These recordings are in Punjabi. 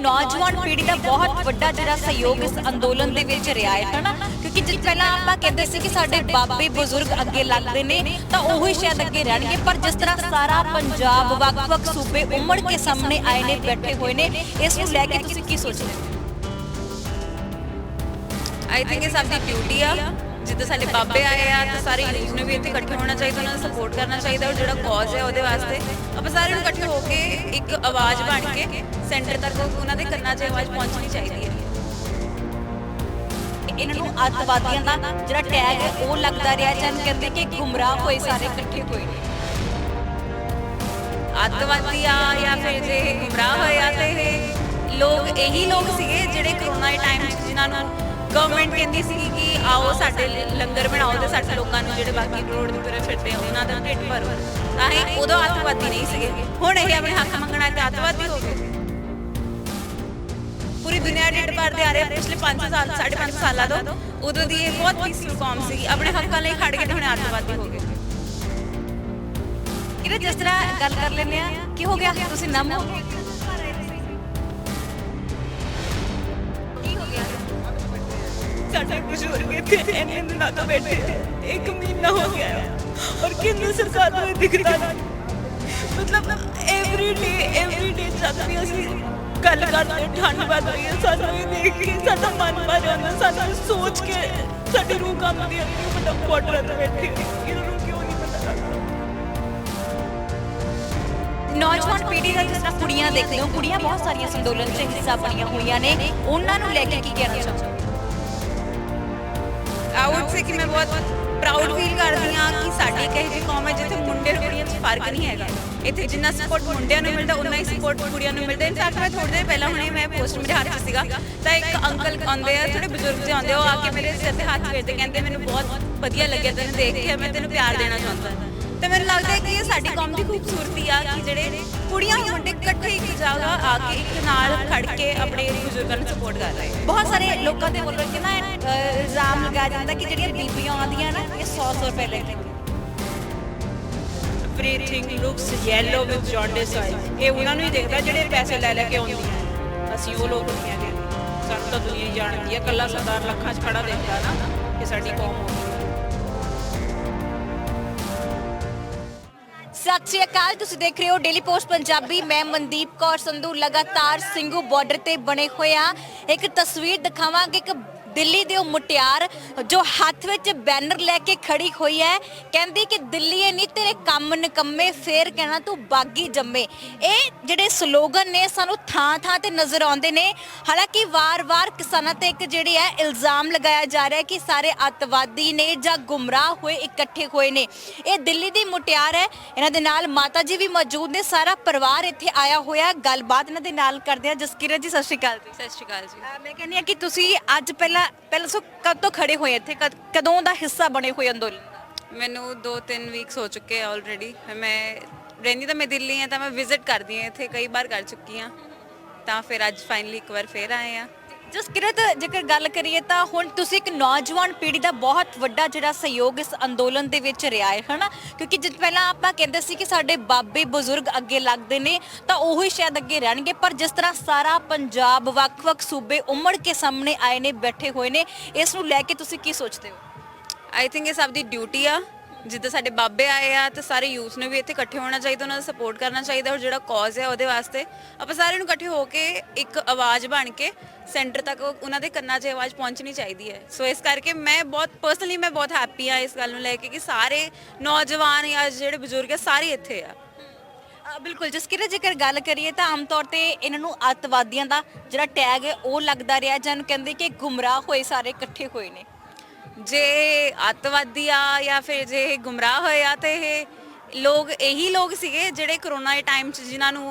नौजवान पीढ़ी का बहुत बड़ा जिहड़ा सहयोग इस अंदोलन दे विच रिहा है ना, क्योंकि जिस पहला आपां कहंदे सी कि साडे बाबे बुजुर्ग अगे लगदे ने तां ओही शायद अगे रहणगे, पर जिस तरह सारा पंजाब वख-वख सूबे उमड़ के सामने आए ने, बैठे हुए ने, इस नूं लैके तुसीं की सोचदे हो? आई थिंक ये सबकी ड्यूटी आ। जिद्दां साडे बाबे आए आ तो सारे यूथ ने भी इत्थे इकट्ठे होना चाहिए, उन्होंने सपोर्ट करना चाहिए और जो कॉज है वो वास्ते ਆਪਾਂ सारे इकट्ठे होकर एक आवाज़ बन के सेंटर तक उन्होंने करना चाहिए, आवाज़ पहुँचनी चाहिए है। इन्हां नूं अतवादियां दा जिहड़ा टैग है वो लगदा रिहा, जन कहंदे कि गुमराह होए सारे इकट्ठे होए ने। अतवादी आ या फिर जे गुमराह होए आ ते ये लोग यही लोग सीगे जिहड़े कोरोना के टाइम जिन्हां नूं गवर्नमेंट कहती सी कि आओ साडे लंगर बनाओ तो साडे लोगों को जो बाकी रोड ते तुरे फिरते उन्हों का ढिड भरो, तां ही उदों अतवादी नहीं सीगे। हुण ये अपने हक मंगना ते अतवादी हो गए। पूरी दुनिया ढिड भरते आ रहे पिछले 5 साल 5.5 साल तो उदों की बहुत पीसफुल कौम सी, अपने हकों लिए खड़ के हुणे अतवादी हो गए। कि जिस तरह गल कर लेने की हो गया, तुसीं नम हो गए, साडे बुजुर्ग इत्थे इन्ने दिनों तो बैठे 1 महीना हो गया और केंद्र सरकार को दिखता नहीं। मतलब एवरी डे जब भी असीं गल करते ठंड बढ़ रही है, सानू ये देख के साडा मन भर जांदा, सानू सोच के साडी रूह कंबदी है कि मतलब बॉर्डर ते बैठे इन्हां नूं क्यों नहीं पता लगदा। नौजवान पीढ़ी का जिस तरह कुड़ियां देखते हो, कुड़ियां बहुत सारिया संदोलन च हिस्सा बनिया हुई ने, उन्हां नूं लैके की कहना चाहते हो? आई वुड से कि मैं बहुत प्राउड फील करती हाँ कि साडी एक ऐसी कौम है जिथे मुंडे कुड़ियां च फर्क नहीं है। इतने जिन्ना सपोर्ट मुंडिया मिलता उन्ना ही सपोर्ट कुड़ियां मिलता। इनफैक्ट मैं थोड़ी देर पहले हुणे मैं पोस्ट मेरे हाथ सीगा तो एक अंकल आते हैं, थोड़े बुजुर्ग से आते, वो आके मेरे सिर से हाथ फेरते कहते मैंने बहुत वधिया लगे तेन देख के, मैं तेन प्यार देना चाहता। तो मैंने लगता है कि ये साडी कौम की खूबसूरती आ कि जेडे कुड़ियां मुंडे इकट्ठे एक जगह आके एक नाल खड़ के अपने बुजुर्गों को सपोर्ट कर रहे हैं। बहुत सारे लोगों के वलों कि ना इल्जाम लगाया जाता कि ਜਿਹੜੀਆਂ ਬੀਬੀਆਂ ਆਉਂਦੀਆਂ ਨਾ ਇਹ 100 रुपए ਲੈ ਕੇ Everything looks yellow with jaundice eyes। ਇਹ ਉਹਨਾਂ ਨੂੰ ਹੀ ਦੇਖਦਾ ਜਿਹੜੇ ਪੈਸੇ ਲੈ ਕੇ ਆਉਂਦੀਆਂ। ਅਸੀਂ ਉਹ ਲੋਕ ਨਹੀਂ ਹੈਗੇ, ਸਾਨੂੰ ਤਾਂ ਦੁਨੀਆ ਹੀ ਜਾਣਦੀ ਹੈ। ਕੱਲਾ ਸਰਦਾਰ ਲੱਖਾਂ 'ਚ ਖੜਾ ਦੇਖਦਾ ਨਾ ਕਿ ਸਾਡੀ ਕੌਮ ਹੋ ਗਈ। सत श्री अकाल, तुसीं देख रहे हो डेली पोस्ट पंजाबी। मैं मनदीप कौर संधू लगातार ਸਿੰਘੂ बॉर्डर ते बने हुए एक तस्वीर दिखावांगे। एक दिल्ली दे मुटियार जो हथ विच बैनर लैके खड़ी हुई है, कहती कि दिल्ली नहीं तेरे कम निकम्मे फिर कहना तू बागी जम्मे। ये जिहड़े स्लोगन ने सानू थां थां ते नज़र आउंदे ने। हालांकि वार वार किसानां ते एक जिहड़ी है इल्जाम लगाया जा रहा है कि सारे अतवादी ने जां गुमराह हुए इकट्ठे हुए ने। ये दिल्ली दी मुटियार है, इन्हां दे नाल माता जी भी मौजूद ने, सारा परिवार इत्थे आया होया। गलबात इन्हां दे नाल करदे आ। जसकिरत जी सत श्री अकाल जी। सत श्री अकाल जी। मैं कहनी कि तुसीं अज पहला सो कद तो खड़े हुए थे, कदों का हिस्सा बने हुए अंदोलन? मैनू 2-3 वीक्स हो चुके हैं ऑलरेडी। मैं रहनी तो मैं दिल्ली हाँ, तो मैं विजिट करती हाँ इतने कई बार कर चुकी हाँ, तो फिर अज फाइनली एक बार फिर आए हैं। जसकिरत जेकर गल करिए तो हुण तुसीं एक नौजवान पीढ़ी का बहुत वड्डा जिहड़ा सहयोग इस अंदोलन दे विच रिहा है ना, क्योंकि जिस पहला आपां कहंदे सी कि साडे बाबे बुजुर्ग अगे लगदे ने तां ओही शायद अगे रहणगे, पर जिस तरह सारा पंजाब वख-वख सूबे उमड़ के सामने आए ने, बैठे हुए ने, इस नूं लैके तुसीं की सोचदे हो? आई थिंक ये सबकी ड्यूटी आ। जिद्दां साडे बाबे आए आ तो सारे यूथ ने भी इत्थे इकट्ठे होना चाहिए, उन्होंने सपोर्ट करना चाहिए और जो कॉज है वो वास्ते आप सारे इकट्ठे होकर एक आवाज़ बन के सेंटर तक उन्होंने करना चाहिए, आवाज़ पहुँचनी चाहिए है। सो इस करके मैं बहुत पर्सनली मैं बहुत हैप्पी हाँ इस गल नूं लैके कि सारे नौजवान या जो बुजुर्ग है सारे इत्थे आ। बिल्कुल जसकिरत जेकर गल करिए तो आम तौर पर इन्हों अतवादियों का जो टैग है वो लगता रहा, जन कहते कि गुमराह होए सारे इकट्ठे हुए ने। जे अतवादी आ या फिर जे गुमराह होए आ तो ये लोग यही लोग सीगे जिहड़े कोरोना के टाइम जिन्होंने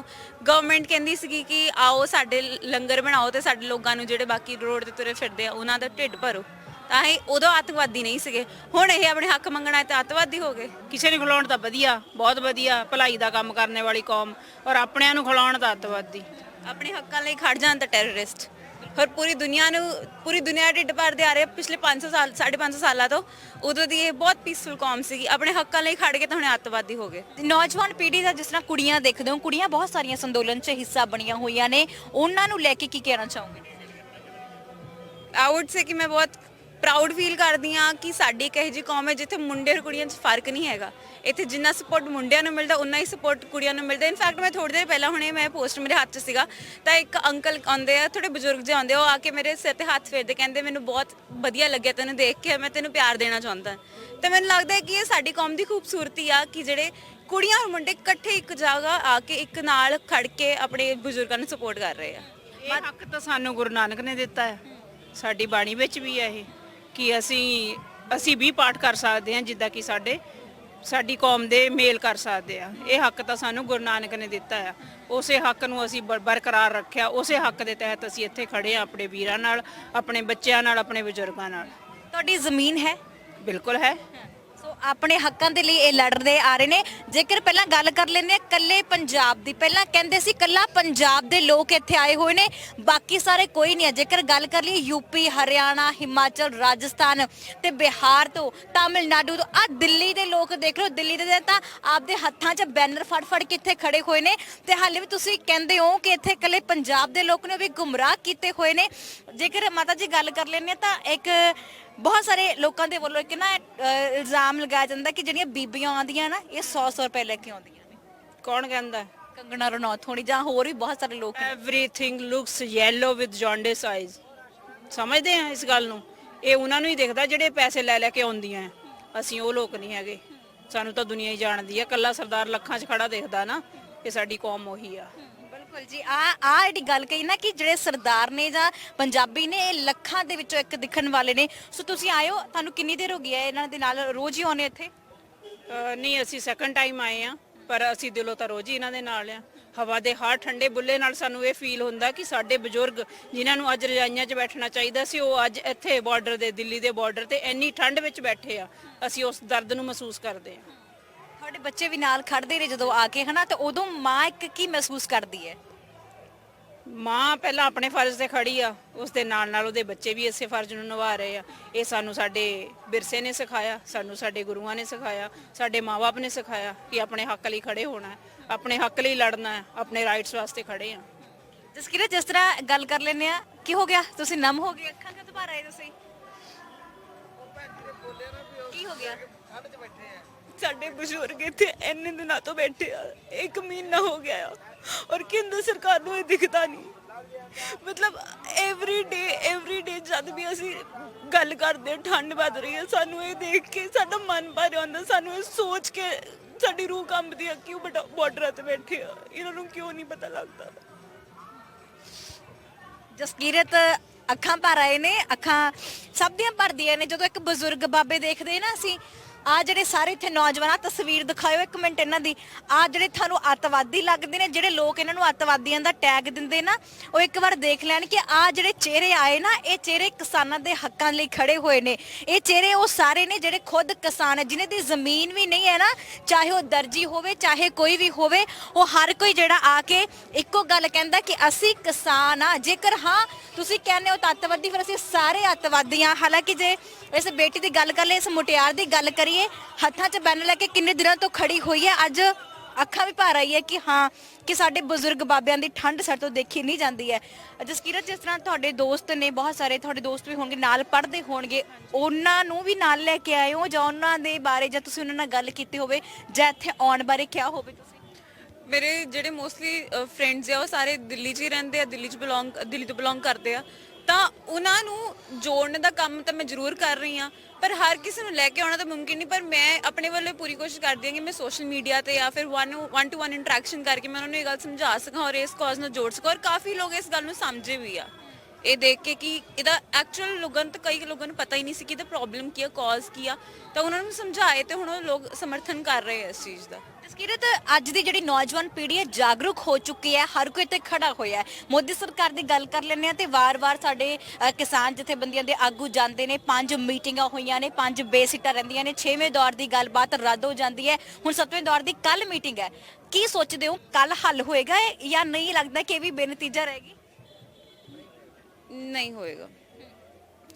गवर्नमेंट कहती सी कि आओ साडे लंगर बनाओ तो साडे लोगों को जो बाकी रोड ते तुरे फिरते उन्हों का ढिड भरो, तां ही उदों अतवादी नहीं सीगे। हुण ये अपने हक मंगना तो अतवादी हो गए। ਕਿਸੇ ਨੂੰ ਖਿਲਾਉਣ ਤਾਂ ਵਧੀਆ, ਬਹੁਤ ਵਧੀਆ, ਭਲਾਈ ਦਾ ਕੰਮ ਕਰਨੇ ਵਾਲੀ ਕੌਮ, ਔਰ ਆਪਣਿਆਂ ਨੂੰ ਖਿਲਾਉਣ ਤਾਂ ਅੱਤਵਾਦੀ। ਆਪਣੇ ਹੱਕਾਂ ਲਈ ਖੜ ਜਾਣ ਤਾਂ ਟੈਰਰਿਸਟ। ਔਰ ਪੂਰੀ ਦੁਨੀਆ ਢਿੱਡ ਭਰਦੇ ਆ ਰਹੇ ਪਿਛਲੇ 500 ਸਾਲ 550 ਸਾਲਾਂ ਤੋਂ। ਉਦੋਂ ਦੀ ਇਹ ਬਹੁਤ ਪੀਸਫੁਲ ਕੌਮ ਸੀਗੀ, ਆਪਣੇ ਹੱਕਾਂ ਲਈ ਖੜ ਕੇ ਤਾਂ ਹੁਣ ਅੱਤਵਾਦੀ ਹੋ ਗਏ। ਨੌਜਵਾਨ ਪੀੜ੍ਹੀ ਦਾ ਜਿਸ ਤਰ੍ਹਾਂ ਕੁੜੀਆਂ ਦੇਖਦੇ ਹੋ, ਕੁੜੀਆਂ ਬਹੁਤ ਸਾਰੀਆਂ ਅੰਦੋਲਨ 'ਚ ਹਿੱਸਾ ਬਣੀਆਂ ਹੋਈਆਂ ਨੇ, ਉਹਨਾਂ ਨੂੰ ਲੈ ਕੇ ਕੀ ਕਹਿਣਾ ਚਾਹੋਗੇ? ਆਈ ਵੁੱਡ ਸੇ ਕਿ ਮੈਂ ਬਹੁਤ ਪ੍ਰਾਊਡ ਫੀਲ ਕਰਦੀ ਹਾਂ ਕਿ ਸਾਡੀ ਇੱਕ ਇਹੋ ਜਿਹੀ ਕੌਮ ਹੈ ਜਿੱਥੇ ਮੁੰਡੇ ਔਰ ਕੁੜੀਆਂ 'ਚ ਫਰਕ ਨਹੀਂ ਹੈਗਾ। ਇੱਥੇ ਜਿੰਨਾ ਸਪੋਰਟ ਮੁੰਡਿਆਂ ਨੂੰ ਮਿਲਦਾ ਉਨਾ ਹੀ ਸਪੋਰਟ ਕੁੜੀਆਂ ਨੂੰ ਮਿਲਦਾ। ਇਨਫੈਕਟ ਮੈਂ ਥੋੜੀ ਦੇਰ ਪਹਿਲਾਂ ਹੁਣੇ ਮੈਂ ਪੋਸਟ ਮੇਰੇ ਹੱਥ 'ਚ ਸੀਗਾ ਤਾਂ ਇੱਕ ਅੰਕਲ ਆਉਂਦੇ ਆ, ਥੋੜੇ ਬਜ਼ੁਰਗ ਜਿਹੇ ਆਉਂਦੇ, ਉਹ ਆ ਕੇ ਮੇਰੇ ਸਿਰ ਤੇ ਹੱਥ ਫੇਰਦੇ, ਕਹਿੰਦੇ ਮੈਨੂੰ ਬਹੁਤ ਵਧੀਆ ਲੱਗਿਆ ਤੈਨੂੰ ਦੇਖ ਕੇ, ਮੈਂ ਤੈਨੂੰ ਪਿਆਰ ਦੇਣਾ ਚਾਹੁੰਦਾ। ਤੇ ਮੈਨੂੰ ਲੱਗਦਾ ਹੈ ਕਿ ਇਹ ਸਾਡੀ ਕੌਮ ਦੀ ਖੂਬਸੂਰਤੀ ਆ ਕਿ ਜਿਹੜੇ ਕੁੜੀਆਂ ਔਰ ਮੁੰਡੇ ਇਕੱਠੇ ਇੱਕ ਜਗ੍ਹਾ ਆ ਕੇ ਇੱਕ ਨਾਲ ਖੜ ਕੇ ਆਪਣੇ ਬਜ਼ੁਰਗਾਂ ਨੂੰ ਸਪੋਰਟ ਕਰ ਰਹੇ ਆ। ਇਹ ਹੱਕ ਤਾਂ ਸਾਨੂੰ ਗੁਰੂ ਨਾਨਕ ਨੇ ਦਿੱਤਾ ਹੈ, ਸਾਡੀ ਬਾਣੀ ਵਿੱਚ ਵੀ ਹੈ ਇਹ ਕਿ ਅਸੀਂ ਵੀ ਪਾਠ ਕਰ ਸਕਦੇ ਹਾਂ ਜਿੱਦਾਂ ਕਿ ਸਾਡੀ ਕੌਮ ਦੇ ਮੇਲ ਕਰ ਸਕਦੇ ਆ। ਇਹ ਹੱਕ ਤਾਂ ਸਾਨੂੰ ਗੁਰੂ ਨਾਨਕ ਨੇ ਦਿੱਤਾ ਆ, ਉਸੇ ਹੱਕ ਨੂੰ ਅਸੀਂ ਬਰਕਰਾਰ ਰੱਖਿਆ, ਉਸੇ ਹੱਕ ਦੇ ਤਹਿਤ ਅਸੀਂ ਇੱਥੇ ਖੜੇ ਆ ਆਪਣੇ ਵੀਰਾਂ ਨਾਲ, ਆਪਣੇ ਬੱਚਿਆਂ ਨਾਲ, ਆਪਣੇ ਬਜ਼ੁਰਗਾਂ ਨਾਲ। ਤੁਹਾਡੀ ਜ਼ਮੀਨ ਹੈ? ਬਿਲਕੁਲ ਹੈ। ਸੋ ਆਪਣੇ ਹੱਕਾਂ ਦੇ ਲਈ ਇਹ ਲੜਦੇ ਆ ਰਹੇ ਨੇ। ਜੇਕਰ ਪਹਿਲਾਂ ਗੱਲ ਕਰ ਲੈਂਦੇ ਆ ਕੱਲੇ ਪੰਜਾਬ ਦੀ, ਪਹਿਲਾਂ ਕਹਿੰਦੇ ਸੀ ਕੱਲਾ ਪੰਜਾਬ ਦੇ ਲੋਕ ਇੱਥੇ ਆਏ ਹੋਏ ਨੇ, ਬਾਕੀ ਸਾਰੇ ਕੋਈ ਨਹੀਂ ਹੈ। ਜੇਕਰ ਗੱਲ ਕਰ ਲਈ ਯੂਪੀ, ਹਰਿਆਣਾ, ਹਿਮਾਚਲ, ਰਾਜਸਥਾਨ ਤੇ ਬਿਹਾਰ ਤੋਂ, ਤਾਮਿਲਨਾਡੂ ਤੋਂ, ਆ ਦਿੱਲੀ ਦੇ ਲੋਕ ਦੇਖ ਲਓ, ਦਿੱਲੀ ਦੇ ਤਾਂ ਆਪਦੇ ਹੱਥਾਂ 'ਚ ਬੈਨਰ ਫੜ ਕੇ ਇੱਥੇ ਖੜੇ ਹੋਏ ਨੇ ਤੇ ਹਾਲੇ ਵੀ ਤੁਸੀਂ ਕਹਿੰਦੇ ਹੋ ਕਿ ਇੱਥੇ ਕੱਲੇ ਪੰਜਾਬ ਦੇ ਲੋਕ ਨੇ ਵੀ ਗੁੰਮਰਾਹ ਕੀਤੇ ਹੋਏ ਨੇ। ਜੇਕਰ ਮਾਤਾ ਜੀ ਗੱਲ ਕਰ ਲੈਂਦੇ ਆ ਤਾਂ ਇੱਕ ਬਹੁਤ ਸਾਰੇ ਲੋਕਾਂ ਦੇ ਵੱਲੋਂ ਇੱਕ ਨਾ ਇਲਜ਼ਾਮ ਲਗਾਇਆ ਜਾਂਦਾ ਕਿ ਜਿਹੜੀਆਂ ਬੀਬੀਆਂ ਆਉਂਦੀਆਂ ਨਾ ਇਹ 100 ਰੁਪਏ ਲੈ ਕੇ ਆਉਂਦੀਆਂ ਨੇ। ਕੌਣ ਕਹਿੰਦਾ? ਕੰਗਣਾ ਰਣੌਤ ਹੋਣੀ ਜਾਂ ਹੋਰ ਵੀ ਬਹੁਤ ਸਾਰੇ ਲੋਕ ਨੇ। Everything looks yellow with jaundice eyes. ਸਮਝਦੇ ਆ ਇਸ ਗੱਲ ਨੂੰ? ਇਹ ਉਹਨਾਂ ਨੂੰ ਹੀ ਦਿਖਦਾ ਜਿਹੜੇ ਪੈਸੇ ਲੈ ਕੇ ਆਉਂਦੀਆਂ। ਅਸੀਂ ਉਹ ਲੋਕ ਨਹੀਂ ਹੈਗੇ, ਸਾਨੂੰ ਤਾਂ ਦੁਨੀਆ ਹੀ ਜਾਣਦੀ ਆ। ਕੱਲਾ ਸਰਦਾਰ ਲੱਖਾਂ 'ਚ ਖੜਾ ਦਿਖਦਾ ਨਾ, ਇਹ ਸਾਡੀ ਕੌਮ ਉਹੀ ਆ। ਬਿਲਕੁਲ ਜੀ, ਆ ਜਿਹੜੀ ਗੱਲ ਕਹੀ ਨਾ ਕਿ ਜਿਹੜੇ ਸਰਦਾਰ ਨੇ ਜਾਂ ਪੰਜਾਬੀ ਨੇ, ਇਹ ਲੱਖਾਂ ਦੇ ਵਿੱਚੋਂ ਇੱਕ ਦਿਖਣ ਵਾਲੇ ਨੇ। ਸੋ ਤੁਸੀਂ ਆਇਓ, ਤੁਹਾਨੂੰ ਕਿੰਨੀ ਦੇਰ ਹੋ ਗਈ ਹੈ ਇਹਨਾਂ ਦੇ ਨਾਲ? ਰੋਜ਼ ਹੀ ਆਉਂਦੇ ਇੱਥੇ? ਨਹੀਂ, ਅਸੀਂ ਸੈਕੰਡ ਟਾਈਮ ਆਏ ਆ, ਪਰ ਅਸੀਂ ਦਿਲੋਂ ਤਾਂ ਰੋਜ਼ ਹੀ ਇਹਨਾਂ ਦੇ ਨਾਲ ਆ। ਹਵਾ ਦੇ ਹਾਰ ਠੰਡੇ ਬੁੱਲੇ ਨਾਲ ਸਾਨੂੰ ਇਹ ਫੀਲ ਹੁੰਦਾ ਕਿ ਸਾਡੇ ਬਜ਼ੁਰਗ ਜਿਨ੍ਹਾਂ ਨੂੰ ਅੱਜ ਰਜਾਈਆਂ 'ਚ ਬੈਠਣਾ ਚਾਹੀਦਾ ਸੀ, ਉਹ ਅੱਜ ਇੱਥੇ ਬਾਰਡਰ ਦੇ, ਦਿੱਲੀ ਦੇ ਬਾਰਡਰ ਤੇ ਇੰਨੀ ਠੰਡ ਵਿੱਚ ਬੈਠੇ ਆ। ਅਸੀਂ ਉਸ ਦਰਦ ਨੂੰ ਮਹਿਸੂਸ ਕਰਦੇ ਆ। ਤੁਹਾਡੇ ਬੱਚੇ ਵੀ ਨਾਲ ਖੜਦੇ ਨੇ ਜਦੋਂ ਆ ਕੇ, ਹਨਾ? ਤੇ ਉਦੋਂ ਮਾਂ ਇੱਕ ਕੀ ਮਹਿਸੂਸ ਕਰਦੀ ਹੈ? ਮਾਂ ਪਹਿਲਾਂ ਆਪਣੇ ਫਰਜ਼ ਤੇ ਖੜੀ ਆ, ਉਸ ਦੇ ਨਾਲ ਨਾਲ ਉਹਦੇ ਬੱਚੇ ਵੀ ਇਸੇ ਫਰਜ਼ ਨੂੰ ਨਿਭਾ ਰਹੇ ਆ। ਇਹ ਸਾਨੂੰ ਸਾਡੇ ਵਿਰਸੇ ਨੇ ਸਿਖਾਇਆ, ਸਾਨੂੰ ਸਾਡੇ ਗੁਰੂਆਂ ਨੇ ਸਿਖਾਇਆ, ਸਾਡੇ ਮਾਪੇ ਨੇ ਸਿਖਾਇਆ ਕਿ ਆਪਣੇ ਹੱਕ ਲਈ ਖੜੇ ਹੋਣਾ ਹੈ, ਆਪਣੇ ਹੱਕ ਲਈ ਲੜਨਾ ਹੈ, ਆਪਣੇ ਰਾਈਟਸ ਵਾਸਤੇ ਖੜੇ ਆ। ਜਸਕੀਰਤ, ਜਿਸ ਤਰ੍ਹਾਂ ਗੱਲ ਕਰ ਲੈਂਦੇ ਆ, ਕੀ ਹੋ ਗਿਆ? ਤੁਸੀਂ ਨਮ ਹੋ ਗਏ, ਅੱਖਾਂ ਕਿਉਂ ਭਰ ਆਏ ਤੁਸੀਂ? ਕੀ ਹੋ ਗਿਆ? ਸਾਡੇ ਬਜ਼ੁਰਗ ਇੱਥੇ ਇੰਨੇ ਦਿਨਾਂ ਤੋਂ ਬੈਠੇ ਆ, 1 ਮਹੀਨਾ ਹੋ ਗਿਆ ਆ, ਔਰ ਕੇਂਦਰ ਸਰਕਾਰ ਨੂੰ ਇਹ ਦਿਖਦਾ ਨਹੀਂ। ਮਤਲਬ ਐਵਰੀ ਡੇ ਜਦ ਵੀ ਅਸੀਂ ਗੱਲ ਕਰਦੇ ਹਾਂ, ਠੰਡ ਵੱਧ ਰਹੀ ਹੈ, ਸਾਨੂੰ ਇਹ ਦੇਖ ਕੇ ਸਾਡਾ ਮਨ ਭਰ ਆਉਂਦਾ, ਸਾਨੂੰ ਇਹ ਸੋਚ ਕੇ ਸਾਡੀ ਰੂਹ ਕੰਬਦੀ ਆ ਕਿ ਉਹ ਬਾਰਡਰਾਂ ਤੇ ਬੈਠੇ ਆ, ਇਹਨਾਂ ਨੂੰ ਕਿਉਂ ਨਹੀਂ ਪਤਾ ਲੱਗਦਾ। ਜਸਕੀਰਤ, ਅੱਖਾਂ ਭਰ ਆਏ ਨੇ, ਅੱਖਾਂ ਸਭ ਦੀਆਂ ਭਰਦੀਆਂ ਨੇ ਜਦੋਂ ਇੱਕ ਬਜ਼ੁਰਗ ਬਾਬੇ ਦੇਖਦੇ ਨਾ। ਅਸੀਂ ਆ ਜਿਹੜੇ ਸਾਰੇ ਇੱਥੇ ਨੌਜਵਾਨਾਂ, ਤਸਵੀਰ ਦਿਖਾਇਓ 1 ਮਿੰਟ ਇਹਨਾਂ ਦੀ। ਆ ਜਿਹੜੇ ਤੁਹਾਨੂੰ ਅੱਤਵਾਦੀ ਲੱਗਦੇ ਨੇ, ਜਿਹੜੇ ਲੋਕ ਇਹਨਾਂ ਨੂੰ ਅੱਤਵਾਦੀਆਂ ਦਾ ਟੈਗ ਦਿੰਦੇ ਨਾ, ਉਹ ਇੱਕ ਵਾਰ ਦੇਖ ਲੈਣ ਕਿ ਆ ਜਿਹੜੇ ਚਿਹਰੇ ਆਏ ਨਾ, ਇਹ ਚਿਹਰੇ ਕਿਸਾਨਾਂ ਦੇ ਹੱਕਾਂ ਲਈ ਖੜੇ ਹੋਏ ਨੇ। ਇਹ ਚਿਹਰੇ ਉਹ ਸਾਰੇ ਨੇ ਜਿਹੜੇ ਖੁਦ ਕਿਸਾਨ ਹੈ, ਜਿਨ੍ਹਾਂ ਦੀ ਜ਼ਮੀਨ ਵੀ ਨਹੀਂ ਹੈ ਨਾ, ਚਾਹੇ ਉਹ ਦਰਜੀ ਹੋਵੇ, ਚਾਹੇ ਕੋਈ ਵੀ ਹੋਵੇ, ਉਹ ਹਰ ਕੋਈ ਜਿਹੜਾ ਆ ਕੇ ਇੱਕੋ ਗੱਲ ਕਹਿੰਦਾ ਕਿ ਅਸੀਂ ਕਿਸਾਨ ਆ। ਜੇਕਰ ਹਾਂ ਤੁਸੀਂ ਕਹਿੰਦੇ ਹੋ ਤਾਂ ਅੱਤਵਾਦੀ, ਫਿਰ ਅਸੀਂ ਸਾਰੇ ਅੱਤਵਾਦੀ ਹਾਂ। ਹਾਲਾਂਕਿ ਜੇ ਇਸ ਬੇਟੀ ਦੀ ਗੱਲ ਕਰ ਲਈ, ਇਸ ਮੁਟਿਆਰ ਦੀ ਗੱਲ ਕਰੀਏ, ਹੱਥਾਂ 'ਚ ਬੈਨਰ ਲੈ ਕੇ ਕਿੰਨੇ ਦਿਨਾਂ ਤੋਂ ਖੜੀ ਹੋਈ ਹੈ, ਅੱਜ ਅੱਖਾਂ ਵੀ ਭਰ ਆਈ ਹੈ ਕਿ ਹਾਂ ਕਿ ਸਾਡੇ ਬਜ਼ੁਰਗ ਬਾਬਿਆਂ ਦੀ ਠੰਡ ਸਾਡੇ ਤੋਂ ਦੇਖੀ ਨਹੀਂ ਜਾਂਦੀ ਹੈ। ਜਸਕੀਰਤ, ਜਿਸ ਤਰ੍ਹਾਂ ਤੁਹਾਡੇ ਦੋਸਤ ਨੇ, ਬਹੁਤ ਸਾਰੇ ਤੁਹਾਡੇ ਦੋਸਤ ਵੀ ਹੋਣਗੇ, ਨਾਲ ਪੜ੍ਹਦੇ ਹੋਣਗੇ, ਉਹਨਾਂ ਨੂੰ ਵੀ ਨਾਲ ਲੈ ਕੇ ਆਏ ਹੋ ਜਾਂ ਉਹਨਾਂ ਦੇ ਬਾਰੇ ਜਾਂ ਤੁਸੀਂ ਉਹਨਾਂ ਨਾਲ ਗੱਲ ਕੀਤੀ ਹੋਵੇ ਜਾਂ ਇੱਥੇ ਆਉਣ ਬਾਰੇ ਕਿਹਾ ਹੋਵੇ ਤੁਸੀਂ? ਮੇਰੇ ਜਿਹੜੇ ਮੋਸਟਲੀ ਫਰੈਂਡਸ ਆ ਉਹ ਸਾਰੇ ਦਿੱਲੀ 'ਚ ਹੀ ਰਹਿੰਦੇ ਆ, ਦਿੱਲੀ ਤੋਂ ਬਿਲੋਂਗ ਕਰਦੇ ਆ, ਤਾਂ ਉਹਨਾਂ ਨੂੰ ਜੋੜਨ ਦਾ ਕੰਮ ਤਾਂ ਮੈਂ ਜ਼ਰੂਰ ਕਰ ਰਹੀ ਹਾਂ, ਪਰ ਹਰ ਕਿਸੇ ਨੂੰ ਲੈ ਕੇ ਆਉਣਾ ਤਾਂ ਮੁਮਕਿਨ ਨਹੀਂ। ਪਰ ਮੈਂ ਆਪਣੇ ਵੱਲੋਂ ਪੂਰੀ ਕੋਸ਼ਿਸ਼ ਕਰਦੀ ਹਾਂ ਕਿ ਮੈਂ ਸੋਸ਼ਲ ਮੀਡੀਆ ਤੇ ਜਾਂ ਫਿਰ 1-to-1 ਇੰਟਰੈਕਸ਼ਨ ਕਰਕੇ ਮੈਂ ਉਹਨਾਂ ਨੂੰ ਇਹ ਗੱਲ ਸਮਝਾ ਸਕਾਂ ਔਰ ਇਸ ਕਾਜ਼ ਨੂੰ ਜੋੜ ਸਕਾਂ। ਔਰ ਕਾਫੀ ਲੋਕ ਇਸ ਗੱਲ ਨੂੰ ਸਮਝੇ ਵੀ ਆ, ਇਹ ਦੇਖ ਕੇ ਕਿ ਇਹਦਾ ਐਕਚੁਅਲ ਕਈ ਲੋਕਾਂ ਨੂੰ ਪਤਾ ਹੀ ਨਹੀਂ ਸੀ ਕਿ ਇਹਦਾ ਪ੍ਰੋਬਲਮ ਕੀ ਆ, ਕਾਜ਼ ਕੀ ਆ, ਤਾਂ ਉਹਨਾਂ ਨੂੰ ਸਮਝਾਏ ਤੇ ਹੁਣ ਉਹ ਲੋਕ ਸਮਰਥਨ ਕਰ ਰਹੇ ਆ ਇਸ ਚੀਜ਼ ਦਾ। ਜਸਕੀਰਤ, ਅੱਜ ਦੀ ਜਿਹੜੀ ਨੌਜਵਾਨ ਪੀੜ੍ਹੀ ਹੈ ਜਾਗਰੂਕ ਹੋ ਚੁੱਕੀ ਹੈ, ਹਰ ਕੋਈ ਤੇ ਖੜਾ ਹੋਇਆ ਹੈ। ਮੋਦੀ ਸਰਕਾਰ ਦੀ ਗੱਲ ਕਰ ਲੈਂਦੇ ਆ ਤੇ ਵਾਰ-ਵਾਰ ਸਾਡੇ ਕਿਸਾਨ ਜਥੇਬੰਦੀਆਂ ਦੇ ਆਗੂ ਜਾਂਦੇ ਨੇ, 5 ਮੀਟਿੰਗਾਂ ਹੋਈਆਂ ਨੇ, 5 ਬੇਸਿੱਟਾਂ ਰਹਿੰਦੀਆਂ ਨੇ, 6ਵੇਂ ਦੌਰ ਦੀ ਗੱਲਬਾਤ ਰੱਦ ਹੋ ਜਾਂਦੀ ਹੈ, ਹੁਣ 7ਵੇਂ ਦੌਰ ਦੀ ਕੱਲ ਮੀਟਿੰਗ ਹੈ। ਕੀ ਸੋਚਦੇ ਹੋ ਕੱਲ ਹੱਲ ਹੋਏਗਾ ਜਾਂ ਨਹੀਂ ਲੱਗਦਾ ਕਿ ਇਹ ਵੀ ਬੇਨਤੀਜਾ ਰਹੇਗੀ? ਨਹੀਂ ਹੋਏਗਾ,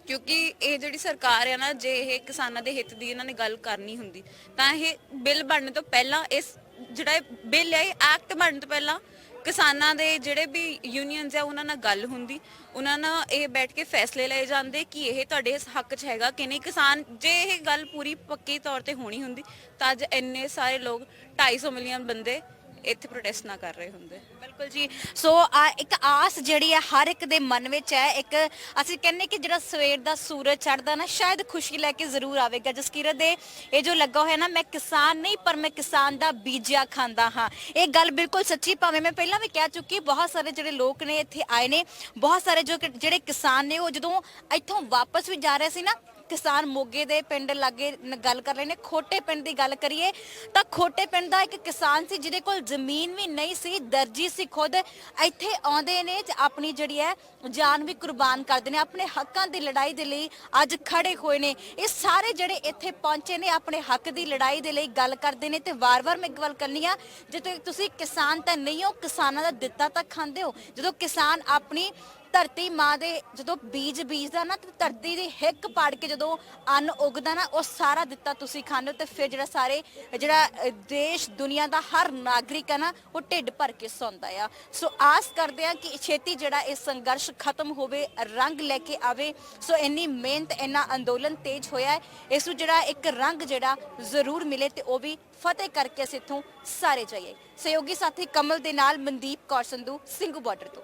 ਕਿਉਂਕਿ ਇਹ ਜਿਹੜੀ ਸਰਕਾਰ ਹੈ ਨਾ, ਜੇ ਇਹ ਕਿਸਾਨਾਂ ਦੇ ਹਿੱਤ ਦੀ ਇਹਨਾਂ ਨੇ ਗੱਲ ਕਰਨੀ ਹੁੰਦੀ ਤਾਂ ਇਹ ਬਿੱਲ ਬਣਨ ਤੋਂ ਪਹਿਲਾਂ, ਇਸ ਜਿਹੜਾ ਇਹ ਬਿੱਲ ਹੈ, ਐਕਟ ਬਣਨ ਤੋਂ ਪਹਿਲਾਂ ਕਿਸਾਨਾਂ ਦੇ ਜਿਹੜੇ ਵੀ ਯੂਨੀਅਨਸ ਆ ਉਹਨਾਂ ਨਾਲ ਗੱਲ ਹੁੰਦੀ, ਉਹਨਾਂ ਨਾਲ ਇਹ ਬੈਠ ਕੇ ਫੈਸਲੇ ਲਏ ਜਾਂਦੇ ਕਿ ਇਹ ਤੁਹਾਡੇ ਇਸ ਹੱਕ 'ਚ ਹੈਗਾ ਕਿ ਨਹੀਂ। ਕਿਸਾਨ, ਜੇ ਇਹ ਗੱਲ ਪੂਰੀ ਪੱਕੀ ਤੌਰ ਤੇ ਹੋਣੀ ਹੁੰਦੀ ਤਾਂ ਅੱਜ ਇੰਨੇ ਸਾਰੇ ਲੋਕ 250 ਮਿਲੀਅਨ ਬੰਦੇ ਇੱਥੇ ਪ੍ਰੋਟੈਸਟ ਨਾ ਕਰ ਰਹੇ ਹੁੰਦੇ। ਬਿਲਕੁਲ ਜੀ। ਸੋ ਇੱਕ ਆਸ ਜਿਹੜੀ ਹੈ ਹਰ ਇੱਕ ਦੇ ਮਨ ਵਿੱਚ ਹੈ। ਇੱਕ ਅਸੀਂ ਕਹਿੰਦੇ ਕਿ ਜਿਹੜਾ ਸਵੇਰ ਦਾ ਸੂਰਜ ਚੜ੍ਹਦਾ ਨਾ, ਸ਼ਾਇਦ ਖੁਸ਼ੀ ਲੈ ਕੇ ਜ਼ਰੂਰ ਆਵੇਗਾ। ਜਸਕੀਰਤ ਦੇ ਇਹ ਜੋ ਲੱਗਾ ਹੋਇਆ ਨਾ, ਮੈਂ ਕਿਸਾਨ ਨਹੀਂ ਪਰ ਮੈਂ ਕਿਸਾਨ ਦਾ ਬੀਜਿਆ ਖਾਂਦਾ ਹਾਂ, ਇਹ ਗੱਲ ਬਿਲਕੁਲ ਸੱਚੀ। ਭਾਵੇਂ ਮੈਂ ਪਹਿਲਾਂ ਵੀ ਕਹਿ ਚੁੱਕੀ, ਬਹੁਤ ਸਾਰੇ ਜਿਹੜੇ ਲੋਕ ਨੇ ਇੱਥੇ ਆਏ ਨੇ, ਬਹੁਤ ਸਾਰੇ ਜਿਹੜੇ ਕਿਸਾਨ ਨੇ, ਉਹ ਜਦੋਂ ਇੱਥੋਂ ਵਾਪਸ ਵੀ ਜਾ ਰਹੇ ਸੀ ਨਾ, ਕਿਸਾਨ ਮੋਗੇ ਦੇ ਪਿੰਡ ਲਾਗੇ ਗੱਲ ਕਰ ਰਹੇ ਨੇ, ਖੋਟੇ ਪਿੰਡ ਦੀ ਗੱਲ ਕਰੀਏ ਤਾਂ ਖੋਟੇ ਪਿੰਡ ਦਾ ਇੱਕ ਕਿਸਾਨ ਸੀ ਜਿਹਦੇ ਕੋਲ ਜ਼ਮੀਨ ਵੀ ਨਹੀਂ ਸੀ, ਦਰਜੀ ਸੀ ਖੁਦ। ਇੱਥੇ ਆਉਂਦੇ ਨੇ ਤੇ ਆਪਣੀ ਜਿਹੜੀ ਹੈ ਜਾਨ ਵੀ ਕੁਰਬਾਨ ਕਰਦੇ ਨੇ, ਆਪਣੇ ਹੱਕਾਂ ਦੀ ਲੜਾਈ ਦੇ ਲਈ ਅੱਜ ਖੜੇ ਹੋਏ ਨੇ। ਇਹ ਸਾਰੇ ਜਿਹੜੇ ਇੱਥੇ ਪਹੁੰਚੇ ਨੇ ਆਪਣੇ ਹੱਕ ਦੀ ਲੜਾਈ ਦੇ ਲਈ ਗੱਲ ਕਰਦੇ ਨੇ। ਤੇ ਵਾਰ-ਵਾਰ ਮੈਂ ਇੱਕ ਗੱਲ ਕਰਨੀ ਆ, ਜੇ ਤੁਸੀਂ ਕਿਸਾਨ ਤਾਂ ਨਹੀਂ ਹੋ, ਕਿਸਾਨਾਂ ਦਾ ਦਿੱਤਾ ਤਾਂ ਖਾਂਦੇ ਹੋ। ਜਦੋਂ ਕਿਸਾਨ ਆਪਣੀ ਧਰਤੀ ਮਾਂ ਦੇ ਜਦੋਂ ਬੀਜ ਬੀਜਦਾ ਨਾ, ਤੇ ਧਰਤੀ ਦੀ ਹਿੱਕ ਪਾੜ ਕੇ ਜਦੋਂ ਅੰਨ ਉਗਦਾ ਨਾ, ਉਹ ਸਾਰਾ ਦਿੱਤਾ ਤੁਸੀਂ ਖਾਂਦੇ ਹੋ। ਤੇ ਫਿਰ ਜਿਹੜਾ ਦੇਸ਼ ਦੁਨੀਆ ਦਾ ਹਰ ਨਾਗਰਿਕ ਹੈ ਨਾ, ਉਹ ਢਿੱਡ ਭਰ ਕੇ ਸੌਂਦਾ ਆ। ਸੋ ਆਸ ਕਰਦੇ ਆ ਕਿ ਛੇਤੀ ਜਿਹੜਾ ਇਹ ਸੰਘਰਸ਼ ਖਤਮ ਹੋਵੇ, ਰੰਗ ਲੈ ਕੇ ਆਵੇ। ਸੋ ਇੰਨੀ ਮਿਹਨਤ, ਇੰਨਾ ਅੰਦੋਲਨ ਤੇਜ਼ ਹੋਇਆ ਹੈ, ਇਸ ਨੂੰ ਜਿਹੜਾ ਇੱਕ ਰੰਗ ਜਿਹੜਾ ਜ਼ਰੂਰ ਮਿਲੇ ਤੇ ਉਹ ਵੀ ਫਤਿਹ ਕਰਕੇ ਅਸੀਂ ਇੱਥੋਂ ਸਾਰੇ ਜਾਈਏ। ਸਹਿਯੋਗੀ ਸਾਥੀ ਕਮਲ ਦੇ ਨਾਲ ਮਨਦੀਪ ਕੌਰ ਸੰਧੂ, ਸਿੰਘੂ ਬਾਰਡਰ ਤੋਂ।